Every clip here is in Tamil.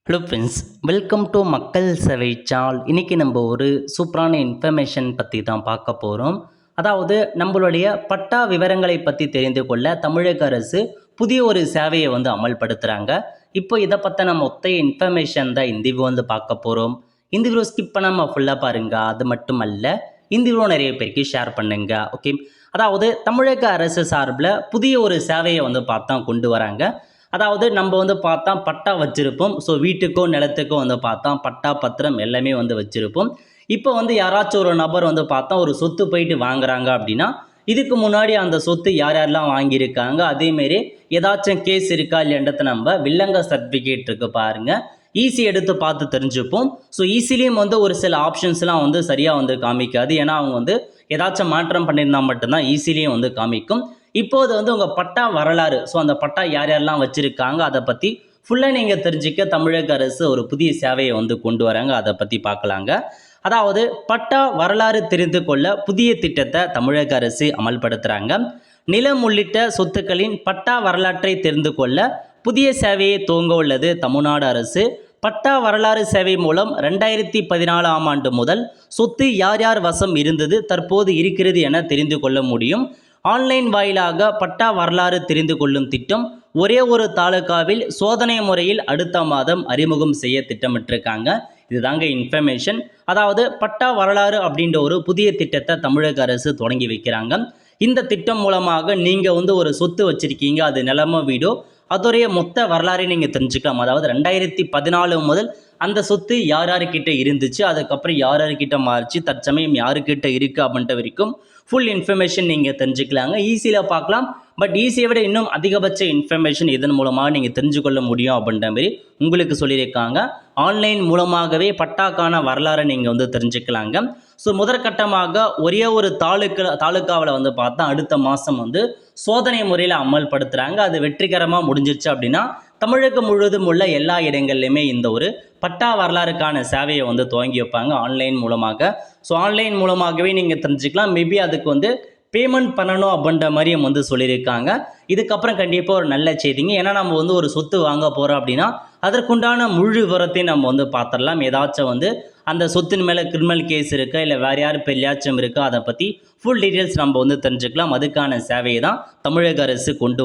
ஹலோ ஃப்ரெண்ட்ஸ், வெல்கம் டு மக்கள் சேவை சேனல். இன்றைக்கி நம்ம ஒரு சூப்பரான இன்ஃபர்மேஷன் பற்றி தான் பார்க்க போகிறோம். அதாவது நம்மளுடைய பட்டா விவரங்களை பற்றி தெரிந்து கொள்ள தமிழக அரசு புதிய ஒரு சேவையை அமல்படுத்துகிறாங்க. இப்போ இதை பற்றின மொத்த இன்ஃபர்மேஷன் தான் இந்த வீடியோ பார்க்க போகிறோம். இந்த வீடியோ ஸ்கிப் பண்ணாமல் ஃபுல்லாக பாருங்கள். அது மட்டும் அல்ல, இந்த வீடியோ நிறைய பேருக்கு ஷேர் பண்ணுங்க. ஓகே, அதாவது தமிழக அரசு சார்பில் புதிய ஒரு சேவையை பார்த்தா கொண்டு வராங்க. அதாவது நம்ம பார்த்தா பட்டா வச்சுருப்போம். ஸோ வீட்டுக்கும் நிலத்துக்கும் பார்த்தா பட்டா பத்திரம் எல்லாமே வச்சுருப்போம். இப்போ யாராச்சும் ஒரு நபர் பார்த்தா ஒரு சொத்து போயிட்டு வாங்குறாங்க அப்படின்னா, இதுக்கு முன்னாடி அந்த சொத்து யார் யாரெல்லாம் வாங்கியிருக்காங்க, அதேமாரி ஏதாச்சும் கேஸ் இருக்கா இல்லைன்றத நம்ம வில்லங்க சர்டிஃபிகேட் இருக்கு பாருங்கள், ஈஸி எடுத்து பார்த்து தெரிஞ்சுப்போம். ஸோ ஈஸிலையும் ஒரு சில ஆப்ஷன்ஸ்லாம் சரியாக காமிக்காது. ஏன்னா அவங்க ஏதாச்சும் மாற்றம் பண்ணியிருந்தால் மட்டும்தான் ஈஸிலையும் காமிக்கும். இப்போது உங்கள் பட்டா வரலாறு, ஸோ அந்த பட்டா யார் யாரெல்லாம் வச்சுருக்காங்க அதை பற்றி ஃபுல்லாக நீங்கள் தெரிஞ்சிக்க தமிழக அரசு ஒரு புதிய சேவையை கொண்டு வராங்க. அதை பற்றி பார்க்கலாங்க. அதாவது பட்டா வரலாறு தெரிந்து கொள்ள புதிய திட்டத்தை தமிழக அரசு அமல்படுத்துகிறாங்க. நிலம் உள்ளிட்ட சொத்துக்களின் பட்டா வரலாற்றை தெரிந்து கொள்ள புதிய சேவையை துவங்க உள்ளது தமிழ்நாடு அரசு. பட்டா வரலாறு சேவை மூலம் 2014ஆம் ஆண்டு முதல் சொத்து யார் யார் வசம் இருந்தது, தற்போது இருக்கிறது என தெரிந்து கொள்ள முடியும். ஆன்லைன் வாயிலாக பட்டா வரலாறு தெரிந்து கொள்ளும் திட்டம் ஒரே ஒரு தாலுகாவில் சோதனை முறையில் அடுத்த மாதம் அறிமுகம் செய்ய திட்டமிட்டிருக்காங்க. இதுதாங்க இன்ஃபர்மேஷன். அதாவது பட்டா வரலாறு அப்படின்ற ஒரு புதிய திட்டத்தை தமிழக அரசு தொடங்கி வைக்கிறாங்க. இந்த திட்டம் மூலமாக நீங்கள் ஒரு சொத்து வச்சுருக்கீங்க, அது நிலமோ வீடோ, அதோடைய மொத்த வரலாறை நீங்கள் தெரிஞ்சுக்கலாம். அதாவது 2014 முதல் அந்த சொத்து யார் யாருக்கிட்ட இருந்துச்சு, அதுக்கப்புறம் யார் யாருக்கிட்ட மாறிச்சு, தற்சமயம் யாருக்கிட்ட இருக்குது அப்படின்ற வரைக்கும் ஃபுல் இன்ஃபர்மேஷன் நீங்கள் தெரிஞ்சுக்கலாங்க. ஈஸியில் பார்க்கலாம். பட் ஈஸியை விட இன்னும் அதிகபட்ச இன்ஃபர்மேஷன் இதன் மூலமாக நீங்கள் தெரிஞ்சுக்கொள்ள முடியும் அப்படின்ற மாதிரி உங்களுக்கு சொல்லியிருக்காங்க. ஆன்லைன் மூலமாகவே பட்டாக்கான வரலாறை நீங்கள் தெரிஞ்சுக்கலாங்க. ஸோ முதற்கட்டமாக ஒரே ஒரு தாலுக்காவில் பார்த்தா அடுத்த மாதம் சோதனை முறையில் அமல்படுத்துகிறாங்க. அது வெற்றிகரமாக முடிஞ்சிருச்சு அப்படின்னா தமிழகம் முழுவதும் உள்ள எல்லா இடங்கள்லையுமே இந்த ஒரு பட்டா வரலாறுக்கான சேவையை துவங்கி வைப்பாங்க ஆன்லைன் மூலமாக. ஸோ ஆன்லைன் மூலமாகவே நீங்கள் தெரிஞ்சுக்கலாம். மேபி அதுக்கு பேமெண்ட் பண்ணணும் அப்படின்ற மாதிரியும் சொல்லியிருக்காங்க. இதுக்கப்புறம் கண்டிப்பாக ஒரு நல்ல செய்திங்க. ஏன்னா நம்ம ஒரு சொத்து வாங்க போகிறோம் அப்படின்னா அதற்குண்டான முழு விவரத்தையும் நம்ம பார்த்துடலாம். ஏதாச்சும் அந்த சொத்தின் மேலே கிரிமினல் கேஸ் இருக்கா, இல்லை வேறு யார் பெரியாச்சும் இருக்கா, அதை பற்றி ஃபுல் டீட்டெயில்ஸ் நம்ம தெரிஞ்சுக்கலாம். அதுக்கான சேவையை தான் தமிழக அரசு கொண்டு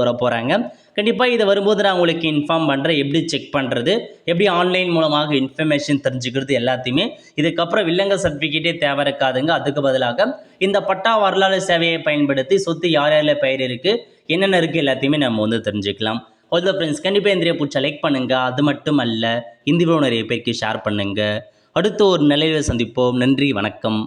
வர போகிறாங்க. கண்டிப்பாக இது வரும்போது நான் உங்களுக்கு இன்ஃபார்ம் பண்ணுறேன். எப்படி செக் பண்ணுறது, எப்படி ஆன்லைன் மூலமாக இன்ஃபர்மேஷன் தெரிஞ்சுக்கிறது எல்லாத்தையுமே. இதுக்கப்புறம் வில்லங்க சர்டிஃபிகேட்டே தேவை இருக்காதுங்க. அதுக்கு பதிலாக இந்த பட்டா வரலாறு சேவையை பயன்படுத்தி சொத்து யார் யாரில் பெயர் இருக்குது, என்னென்ன இருக்குது, எல்லாத்தையுமே நம்ம தெரிஞ்சுக்கலாம். ஆல் த ஃப்ரெண்ட்ஸ், கண்டிப்பாக இந்த வீடியோ பிடிச்சா லைக் பண்ணுங்கள். அது மட்டும் அல்ல, இந்த வீடியோ நிறைய பேருக்கு ஷேர் பண்ணுங்கள். அடுத்த ஒரு நிலையில் சந்திப்போம். நன்றி, வணக்கம்.